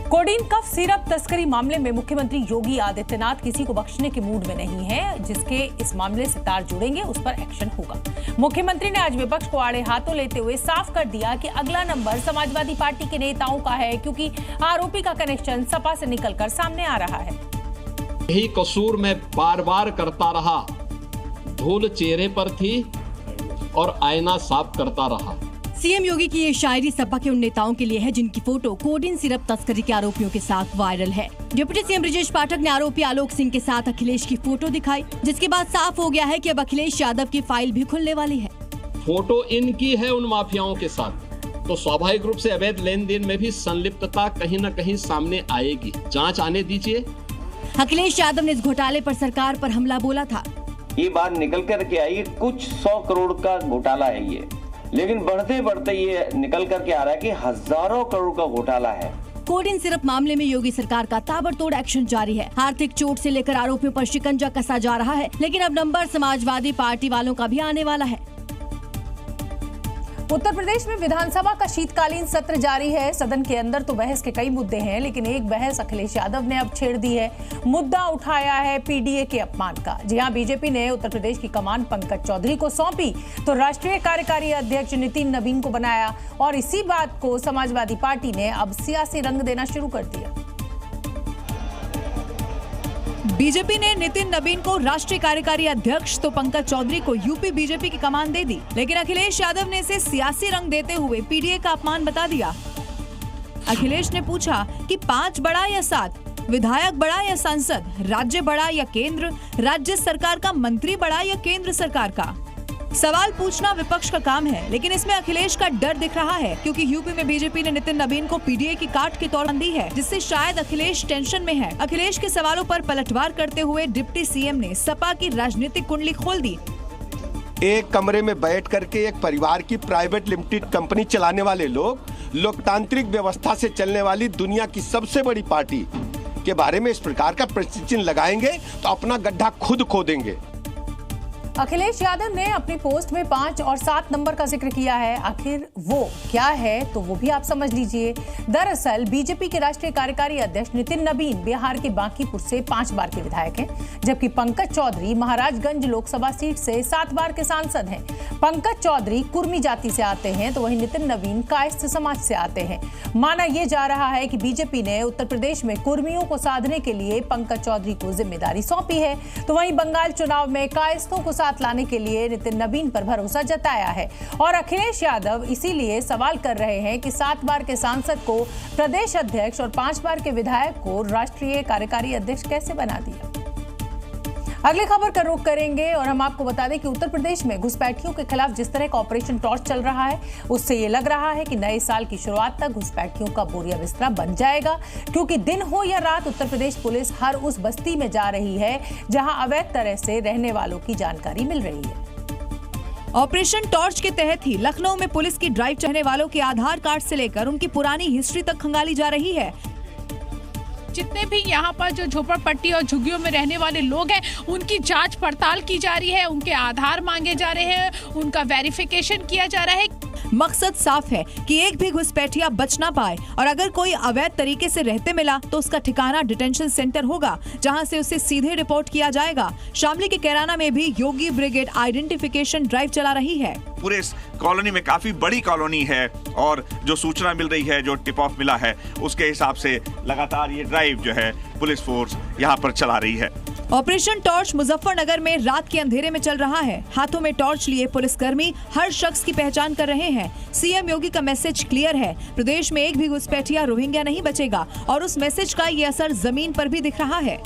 Codeine cough syrup तस्करी मामले में मुख्यमंत्री योगी आदित्यनाथ किसी को बख्शने के मूड में नहीं है। जिसके इस मामले से तार जुड़ेंगे उस पर एक्शन होगा। मुख्यमंत्री ने आज विपक्ष को आड़े हाथों लेते हुए साफ कर दिया कि अगला नंबर समाजवादी पार्टी के नेताओं का है, क्योंकि आरोपी का कनेक्शन सपा से निकलकर सामने आ रहा है। यही कसूर मैं बार बार करता रहा, धूल चेहरे पर थी और आईना साफ करता रहा। सीएम योगी की ये शायरी सपा के उन नेताओं के लिए है जिनकी फोटो कोडीन सिरप तस्करी के आरोपियों के साथ वायरल है। डिप्टी सीएम ब्रजेश पाठक ने आरोपी आलोक सिंह के साथ अखिलेश की फोटो दिखाई, जिसके बाद साफ हो गया है कि अब अखिलेश यादव की फाइल भी खुलने वाली है। फोटो इनकी है उन माफियाओं के साथ, तो स्वाभाविक रूप से अवैध लेन देन में भी संलिप्तता कहीं न कहीं सामने आएगी। जाँच आने दीजिए। अखिलेश यादव ने इस घोटाले पर सरकार पर हमला बोला था। ये बात निकल कर के आई, कुछ 100 करोड़ का घोटाला है ये, लेकिन बढ़ते बढ़ते ये निकल करके आ रहा है कि हजारों करोड़ का घोटाला है। कोडीन सिरप मामले में योगी सरकार का ताबड़तोड़ एक्शन जारी है। आर्थिक चोट से लेकर आरोपियों पर शिकंजा कसा जा रहा है, लेकिन अब नंबर समाजवादी पार्टी वालों का भी आने वाला है। उत्तर प्रदेश में विधानसभा का शीतकालीन सत्र जारी है। सदन के अंदर तो बहस के कई मुद्दे हैं, लेकिन एक बहस अखिलेश यादव ने अब छेड़ दी है। मुद्दा उठाया है पीडीए के अपमान का। जी हां, बीजेपी ने उत्तर प्रदेश की कमान पंकज चौधरी को सौंपी तो राष्ट्रीय कार्यकारी अध्यक्ष नितिन नवीन को बनाया, और इसी बात को समाजवादी पार्टी ने अब सियासी रंग देना शुरू कर दिया। बीजेपी ने नितिन नवीन को राष्ट्रीय कार्यकारी अध्यक्ष तो पंकज चौधरी को यूपी बीजेपी की कमान दे दी, लेकिन अखिलेश यादव ने इसे सियासी रंग देते हुए पीडीए का अपमान बता दिया। अखिलेश ने पूछा कि 5 बड़ा या 7, विधायक बड़ा या सांसद, राज्य बड़ा या केंद्र, राज्य सरकार का मंत्री बड़ा या केंद्र सरकार का। सवाल पूछना विपक्ष का काम है, लेकिन इसमें अखिलेश का डर दिख रहा है, क्योंकि यूपी में बीजेपी ने नितिन नवीन को पीडीए की काट के तौर पर दी है, जिससे शायद अखिलेश टेंशन में है। अखिलेश के सवालों पर पलटवार करते हुए डिप्टी सीएम ने सपा की राजनीतिक कुंडली खोल दी। एक कमरे में बैठ करके एक परिवार की प्राइवेट लिमिटेड कंपनी चलाने वाले लोग लोकतांत्रिक व्यवस्था से चलने वाली दुनिया की सबसे बड़ी पार्टी के बारे में इस प्रकार का प्रश्न चिन्ह लगाएंगे तो अपना गड्ढा खुद खोदेंगे। अखिलेश यादव ने अपनी पोस्ट में 5 और 7 नंबर का जिक्र किया है। आखिर वो क्या है तो वो भी आप समझ लीजिए। दरअसल बीजेपी के राष्ट्रीय कार्यकारी अध्यक्ष नितिन नवीन बिहार के बांकीपुर से 5 बार के विधायक हैं, जबकि पंकज चौधरी महाराजगंज लोकसभा सीट से 7 बार के सांसद हैं। पंकज चौधरी कुर्मी जाति से आते हैं, तो वहीं नितिन नवीन कायस्थ समाज से आते हैं। माना यह जा रहा है कि बीजेपी ने उत्तर प्रदेश में कुर्मियों को साधने के लिए पंकज चौधरी को जिम्मेदारी सौंपी है, तो वहीं बंगाल चुनाव में कायस्थों को लाने के लिए नितिन नवीन पर भरोसा जताया है। और अखिलेश यादव इसीलिए सवाल कर रहे हैं कि 7 बार के सांसद को प्रदेश अध्यक्ष और 5 बार के विधायक को राष्ट्रीय कार्यकारी अध्यक्ष कैसे बना दिया। अगली खबर का रुख करेंगे और हम आपको बता दें कि उत्तर प्रदेश में घुसपैठियों के खिलाफ जिस तरह का ऑपरेशन टॉर्च चल रहा है, उससे ये लग रहा है कि नए साल की शुरुआत तक घुसपैठियों का बोरिया बिस्तरा बन जाएगा, क्योंकि दिन हो या रात उत्तर प्रदेश पुलिस हर उस बस्ती में जा रही है जहां अवैध तरह से रहने वालों की जानकारी मिल रही है। ऑपरेशन टॉर्च के तहत ही लखनऊ में पुलिस की ड्राइव चाहने वालों के आधार कार्ड से लेकर उनकी पुरानी हिस्ट्री तक खंगाली जा रही है। जितने भी यहाँ पर जो झोपड़पट्टी और झुग्गियों में रहने वाले लोग हैं, उनकी जांच पड़ताल की जा रही है, उनके आधार मांगे जा रहे हैं, उनका वेरिफिकेशन किया जा रहा है। मकसद साफ है कि एक भी घुसपैठिया बच ना पाए, और अगर कोई अवैध तरीके से रहते मिला तो उसका ठिकाना डिटेंशन सेंटर होगा, जहां से उसे सीधे रिपोर्ट किया जाएगा। शामली के कैराना में भी योगी ब्रिगेड आइडेंटिफिकेशन ड्राइव चला रही है। पूरे कॉलोनी में काफी बड़ी कॉलोनी है, और जो सूचना मिल रही है, जो टिप ऑफ मिला है, उसके हिसाब से लगातार ये ड्राइव जो है पुलिस फोर्स यहाँ पर चला रही है। ऑपरेशन टॉर्च मुजफ्फरनगर में रात के अंधेरे में चल रहा है। हाथों में टॉर्च लिए पुलिसकर्मी हर शख्स की पहचान कर रहे हैं। सीएम योगी का मैसेज क्लियर है, प्रदेश में एक भी घुसपैठिया रोहिंग्या नहीं बचेगा, और उस मैसेज का ये असर जमीन पर भी दिख रहा है।